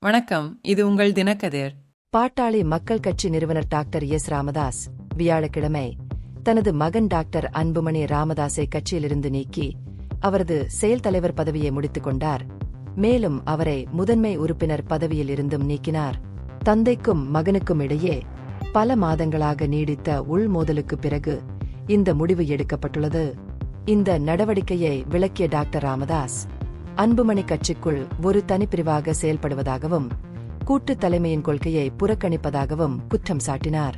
வணக்கம், இது உங்கள் தினக்கதிர். பாட்டாளி மக்கள் கட்சி நிறுவனர் டாக்டர் எஸ். ராமதாஸ் வியாழக்கிழமை தனது மகன் டாக்டர் அன்புமணி ராமதாஸை கட்சியிலிருந்து நீக்கி அவரது செயல் தலைவர் பதவியை முடித்துக் கொண்டார். மேலும் அவரை முதன்மை உறுப்பினர் பதவியில் இருந்தும் நீக்கினார். தந்தைக்கும் மகனுக்கும் இடையே பல மாதங்களாக நீடித்த உள்மோதலுக்குப் பிறகு இந்த முடிவு எடுக்கப்பட்டுள்ளது. இந்த நடவடிக்கையை விளக்கிய டாக்டர் ராமதாஸ், அன்புமணி கட்சிக்குள் ஒரு தனிப்பிரிவாக செயல்படுவதாகவும் கூட்டு தலைமையின் கொள்கையை புறக்கணிப்பதாகவும் குற்றம் சாட்டினார்.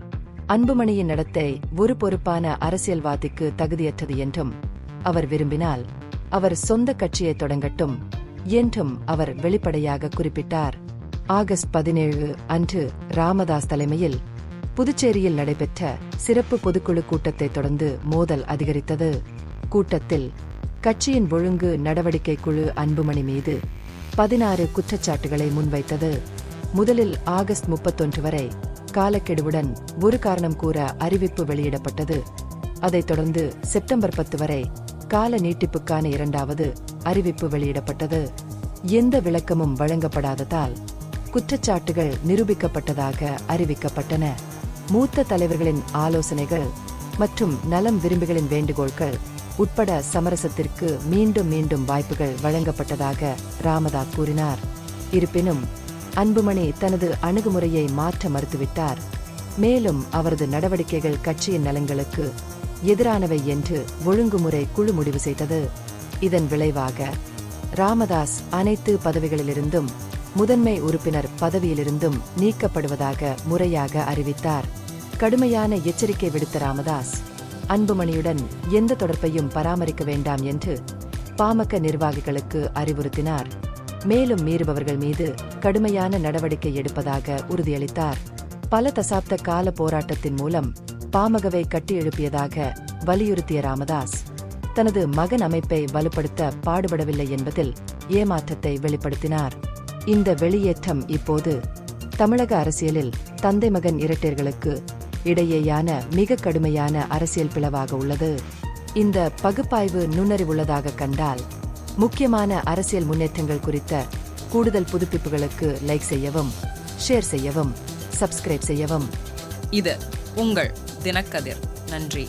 அன்புமணியின் நடத்தை ஒரு பொறுப்பான அரசியல்வாதிக்கு தகுதியற்றது என்றும், அவர் விரும்பினால் அவர் சொந்த கட்சியை தொடங்கட்டும் என்றும் அவர் வெளிப்படையாக குறிப்பிட்டார். ஆகஸ்ட் 17 அன்று ராமதாஸ் தலைமையில் புதுச்சேரியில் நடைபெற்ற சிறப்பு பொதுக்குழு கூட்டத்தை தொடர்ந்து மோதல் அதிகரித்தது. கூட்டத்தில் கட்சியின் ஒழுங்கு நடவடிக்கை குழு அன்புமணி மீது 16 குற்றச்சாட்டுகளை முன்வைத்தது. முதலில் ஆகஸ்ட் 31 வரை காலக்கெடுவுடன் ஒரு காரணம் கூற அறிவிப்பு வெளியிடப்பட்டது. அதைத் தொடர்ந்து செப்டம்பர் 10 வரை கால நீட்டிப்புக்கான இரண்டாவது அறிவிப்பு வெளியிடப்பட்டது. எந்த விளக்கமும் வழங்கப்படாததால் குற்றச்சாட்டுகள் நிரூபிக்கப்பட்டதாக அறிவிக்கப்பட்டன. மூத்த தலைவர்களின் ஆலோசனைகள் மற்றும் நலம் விரும்பிகளின் வேண்டுகோள்கள் உட்பட சமரசத்திற்கு மீண்டும் மீண்டும் வாய்ப்புகள் வழங்கப்பட்டதாக ராமதாஸ் கூறினார். இருப்பினும் அன்புமணி தனது அணுகுமுறையை மாற்ற மறுத்துவிட்டார். மேலும் அவரது நடவடிக்கைகள் கட்சியின் நலன்களுக்கு எதிரானவை என்று ஒழுங்குமுறை குழு முடிவு செய்தது. இதன் விளைவாக ராமதாஸ் அனைத்து பதவிகளிலிருந்தும் முதன்மை உறுப்பினர் பதவியிலிருந்தும் நீக்கப்படுவதாக முறையாக அறிவித்தார். கடுமையான எச்சரிக்கை விடுத்த ராமதாஸ், அன்புமணியுடன் எந்த தொடர்பையும் பராமரிக்க வேண்டாம் என்று பாமக நிர்வாகிகளுக்கு அறிவுறுத்தினார். மேலும் மீறுபவர்கள் மீது கடுமையான நடவடிக்கை எடுப்பதாக உறுதியளித்தார். பல தசாப்த கால போராட்டத்தின் மூலம் பாமகவை கட்டியெழுப்பியதாக வலியுறுத்திய ராமதாஸ், தனது மகன் அமைப்பை வலுப்படுத்த பாடுபடவில்லை என்பதில் ஏமாற்றத்தை வெளிப்படுத்தினார். இந்த வெளியேற்றம் இப்போது தமிழக அரசியலில் தந்தை மகன் இரட்டையர்களுக்கு இடையேயான மிக கடுமையான அரசியல் பிளவாக உள்ளது. இந்த பகுப்பாய்வு நுண்ணறிவுள்ளதாக கண்டால் முக்கியமான அரசியல் முன்னேற்றங்கள் குறித்த கூடுதல் புதுப்பிப்புகளுக்கு லைக் செய்யவும், ஷேர் செய்யவும், சப்ஸ்கிரைப் செய்யவும். இது உங்கள் தினக்கதிர். நன்றி.